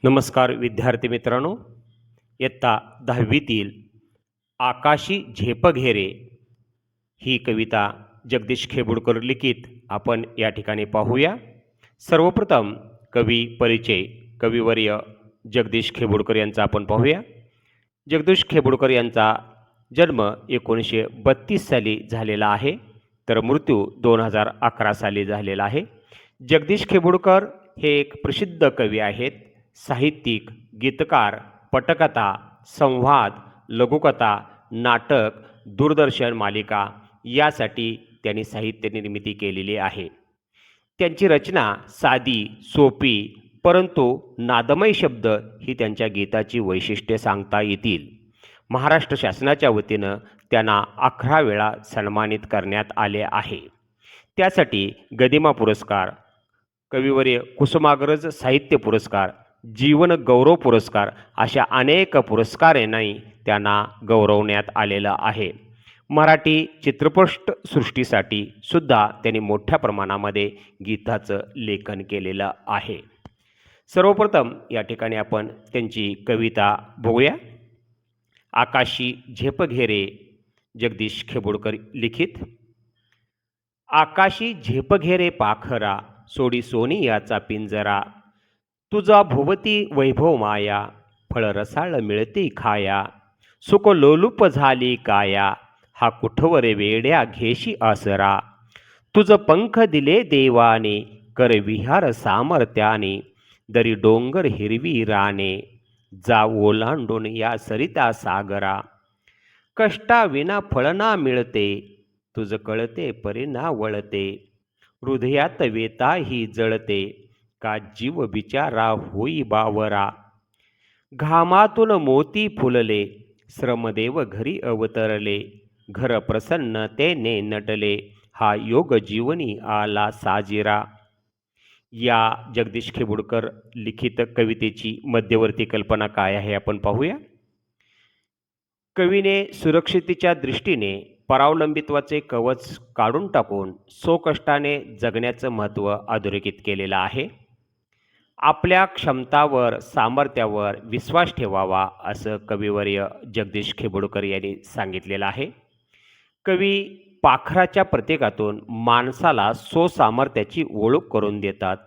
नमस्कार विद्यार्थी मित्रांनो, इयत्ता 10वीतील आकाशी झेपघेरे ही कविता जगदीश खेबुडकर लिखित आपण या ठिकाणी पाहूया. सर्वप्रथम कवी परिचय कविवर्य जगदीश खेबुडकर यांचा आपण पाहूया. जगदीश खेबुडकर यांचा जन्म 1932 साली झालेला आहे, तर मृत्यू 2011 साली झालेला आहे. जगदीश खेबुडकर हे एक प्रसिद्ध कवी आहेत. साहित्यिक, गीतकार, पटकथा, संवाद, लघुकथा, नाटक, दूरदर्शन मालिका यासाठी त्यांनी साहित्य निर्मिती केलेली आहे. त्यांची रचना साधी, सोपी परंतु नादमय शब्द ही त्यांच्या गीताची वैशिष्ट्ये सांगता येतील. महाराष्ट्र शासनाच्या वतीनं त्यांना 11 वेळा सन्मानित करण्यात आले आहे. त्यासाठी गदिमा पुरस्कार, कविवर्य कुसुमाग्रज साहित्य पुरस्कार, जीवन गौरव पुरस्कार अशा अनेक पुरस्कारांनी त्यांना गौरवण्यात आलेलं आहे. मराठी चित्रपटसृष्टीसाठी सुद्धा त्यांनी मोठ्या प्रमाणामध्ये गीताचं लेखन केलेलं आहे. सर्वप्रथम या ठिकाणी आपण त्यांची कविता बघूया. आकाशी झेपघेरे जगदीश खेबुडकर लिखित. आकाशी झेपघेरे पाखरा, सोडी सोनी याचा पिंजरा, तुझा भोवती वैभव माया, फळ रसाळ मिळते खाया, सुख लोलुप झाली काया, हा कुठवर वेड्या घेशी आसरा, तुझ पंख दिले देवाने, कर विहार सामर्थ्याने, दरी डोंगर हिरवी राने, जा ओलांडून या सरिता सागरा, कष्टा विना फळना मिळते, तुझ कळते परिणा वळते, हृदयात वेता ही जळते, का जीव बिचारा होई बावरा, घामातून मोती फुलले, श्रमदेव घरी अवतरले, घर प्रसन्नतेने नटले, हा योग जीवनी आला साजिरा. या जगदीश खेबुडकर लिखित कवितेची मध्यवर्ती कल्पना काय आहे आपण पाहूया. कवीने सुरक्षितेच्या दृष्टीने परावलंबित्वाचे कवच काढून टाकून स्वकष्टाने जगण्याचं महत्त्व अधोरेखित केलेलं आहे. आपल्या क्षमतावर, सामर्थ्यावर विश्वास ठेवावा असं कविवर्य जगदीश खेबुडकर यांनी सांगितलेलं आहे. कवी पाखराच्या प्रतीकातून माणसाला स्वसामर्थ्याची ओळख करून देतात.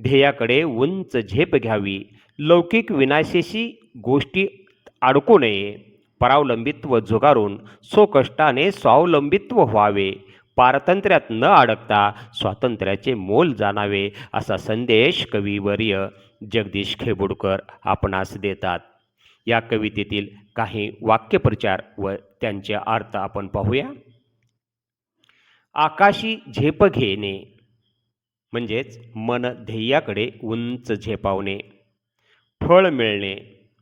ध्येयाकडे उंच झेप घ्यावी, लौकिक विनाशेशी गोष्टी अडकू नये, परावलंबित्व झुगारून स्वकष्टाने स्वावलंबित्व व्हावे, पारतंत्र्यात न अडकता स्वातंत्र्याचे मोल जाणावे असा संदेश कविवर्य जगदीश खेबुडकर आपणास देतात. या कवितेतील काही वाक्यप्रचार व त्यांचे अर्थ आपण पाहूया. आकाशी झेप घेणे म्हणजेच मन ध्येयाकडे उंच झेपावणे, फळ मिळणे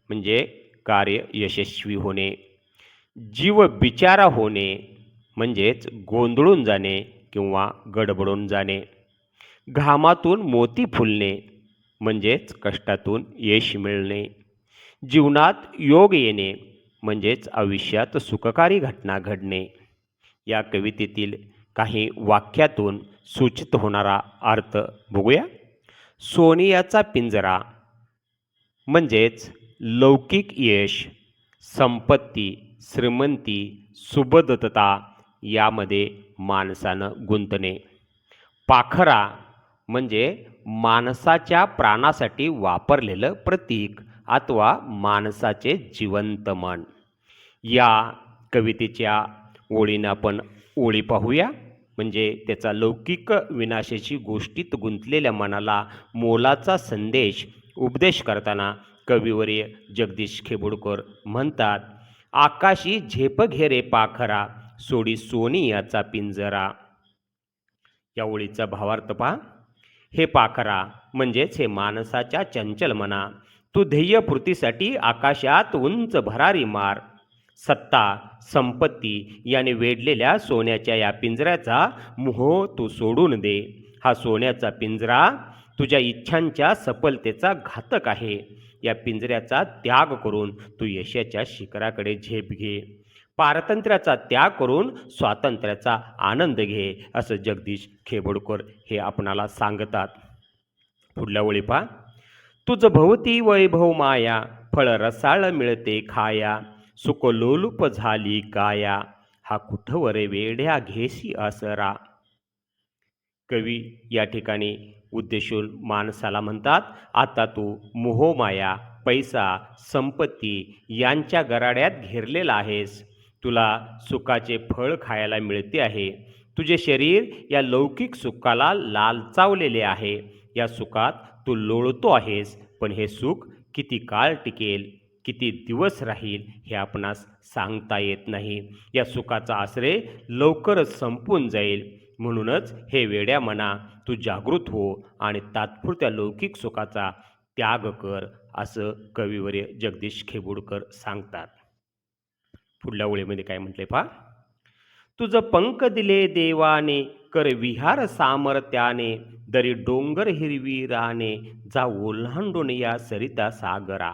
म्हणजे कार्य यशस्वी होणे, जीव बिचारा होणे म्हणजेच गोंधळून जाणे किंवा गडबडून जाणे, घामातून मोती फुलणे म्हणजेच कष्टातून यश मिळणे, जीवनात योग येणे म्हणजेच आयुष्यात सुखकारी घटना घडणे. या कवितेतील काही वाक्यातून सूचित होणारा अर्थ बघूया. सोनियाचा पिंजरा म्हणजेच लौकिक यश, संपत्ती, श्रीमंती, सुबोधता यामध्ये माणसानं गुंतणे. पाखरा म्हणजे माणसाच्या प्राणासाठी वापरलेलं प्रतीक अथवा माणसाचे जिवंत मन. या कवितेच्या ओळीनं आपण ओळी पाहूया. म्हणजे त्याचा लौकिक विनाशाची गोष्टीत गुंतलेल्या मनाला मोलाचा संदेश उपदेश करताना कविवर्य जगदीश खेबुडकर म्हणतात, आकाशी झेप घेरे पाखरा, सोडी सोनी याचा पिंजरा. या ओळीचा भावार्थ पहा. हे पाखरा म्हणजेच हे माणसाच्या चंचल मना, तू ध्येयपूर्तीसाठी आकाशात उंच भरारी मार. सत्ता, संपत्ती याने वेढलेल्या सोन्याच्या या पिंजऱ्याचा मोह तू सोडून दे. हा सोन्याचा पिंजरा तुझ्या इच्छांच्या सफलतेचा घातक आहे. या पिंजऱ्याचा त्याग करून तू यशाच्या शिखराकडे झेप घे. पारतंत्र्याचा त्याग करून स्वातंत्र्याचा आनंद घे असं जगदीश खेबुडकर हे आपणाला सांगतात. पुढल्या ओळी पहा. तुझ भोवती वैभव माया, फळ रसाळ मिळते खाया. सुख लोलुप झाली काया, हा कुठवर वेड्या घेसी आसरा. कवी या ठिकाणी उद्देशून माणसाला म्हणतात, आता तू मोहमाया, पैसा, संपत्ती यांच्या गराड्यात घेरलेला आहेस. तुला सुखाचे फळ खायला मिळते आहे. तुझे शरीर या लौकिक सुखाला लालचावलेले आहे. या सुखात तू लोळतो आहेस, पण हे सुख किती काळ टिकेल, किती दिवस राहील हे आपणास सांगता येत नाही. या सुखाचा आश्रय लवकरच संपून जाईल. म्हणूनच हे वेड्या मना, तू जागृत हो आणि तात्पुरत्या लौकिक सुखाचा त्याग कर, असं कविवर्य जगदीश खेबुडकर सांगतात. पुढल्या ओळीमध्ये काय म्हटले पहा, तुझं पंख दिले देवाने, कर विहार सामर्थ्याने, दरी डोंगर हिरवी राने, जा ओलांडून या सरिता सागरा.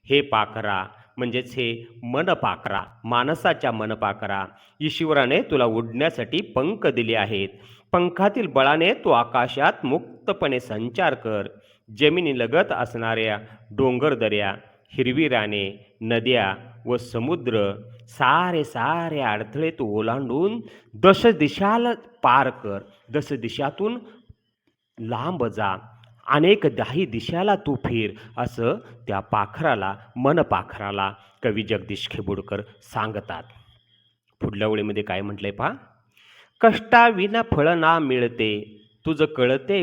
हे पाखरा म्हणजेच हे मनपाखरा, माणसाच्या मनपाखरा, ईश्वराने तुला उडण्यासाठी पंख दिले आहेत. पंखातील बळाने तू आकाशात मुक्तपणे संचार कर. जमिनीलगत असणाऱ्या डोंगरदऱ्या, हिरवी राने, नद्या व समुद्र सारे सारे अडथळे तू ओलांडून दश दिशाला पार कर. दश दिशातून लांब जा, अनेक दाही दिशाला तू फिर, असं त्या पाखराला, मनपाखराला कवी जगदीश खेबुडकर सांगतात. पुढल्या ओळीमध्ये काय म्हटलंय पहा, कष्टाविना फळ ना मिळते, तुझं कळते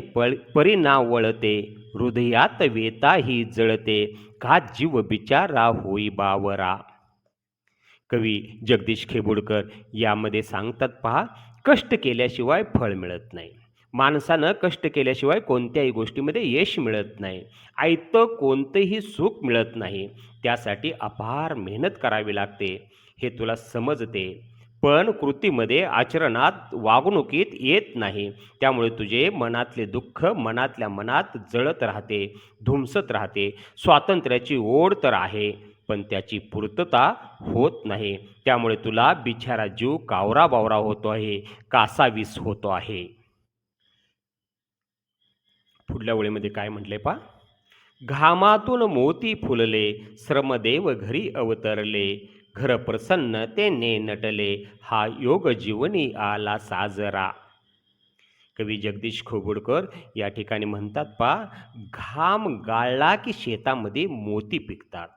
परिना वळते, हृदयात वेता ही जळते, का जीव बिचारा होई बावरा. कवी जगदीश खेबुडकर यामध्ये सांगतात पहा, कष्ट केल्याशिवाय फळ मिळत नाही. माणसानं कष्ट केल्याशिवाय कोणत्याही गोष्टीमध्ये यश मिळत नाही. आयतं कोणतंही सुख मिळत नाही. त्यासाठी अपार मेहनत करावी लागते, हे तुला समजते. पण कृतीमध्ये, आचरणात, वागणुकीत येत नाही. त्यामुळे तुझे मनातले दुःख मनातल्या मनात जळत राहते, धुमसत राहते. स्वातंत्र्याची ओढ तर आहे, पण त्याची पूर्तता होत नाही. त्यामुळे तुला बिचारा जीव कावरा बावरा होतो आहे, कासावीस होतो आहे. पुढल्या ओळीमध्ये काय म्हटले पा, घामातून मोती फुलले, श्रमदेव घरी अवतरले, घर प्रसन्नतेने नटले, हा योग जीवनी आला साजरा. कवी जगदीश खेबुडकर या ठिकाणी म्हणतात पा, घाम गाळला की शेतामध्ये मोती पिकतात.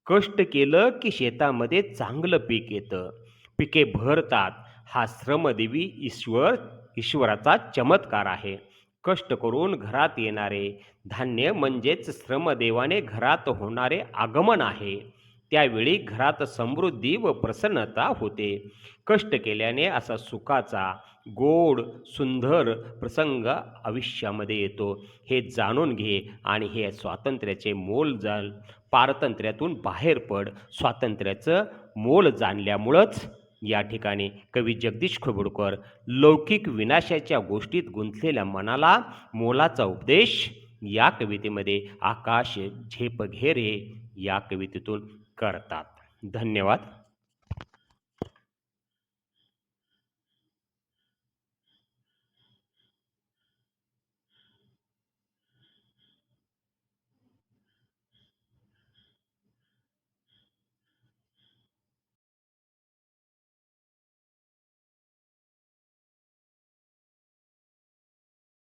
कष्ट केलं की शेतामध्ये चांगलं पीक येतं, पिके भरतात. हा श्रमदेवी ईश्वराचा चमत्कार आहे. कष्ट करून घरात येणारे धान्य म्हणजेच श्रमदेवाने घरात होणारे आगमन आहे. त्यावेळी घरात समृद्धी व प्रसन्नता होते. कष्ट केल्याने असा सुखाचा गोड सुंदर प्रसंग आयुष्यामध्ये येतो. हे जाणून घे आणि हे स्वातंत्र्याचे मोल जाण, पारतंत्र्यातून बाहेर पड. स्वातंत्र्याचं मोल जाणल्यामुळंच या ठिकाणी कवी जगदीश खेबुडकर लौकिक विनाशाच्या गोष्टीत गुंतलेल्या मनाला मोलाचा उपदेश या कवितेमध्ये आकाश झेप घेरे या कवितेतून करतात. धन्यवाद.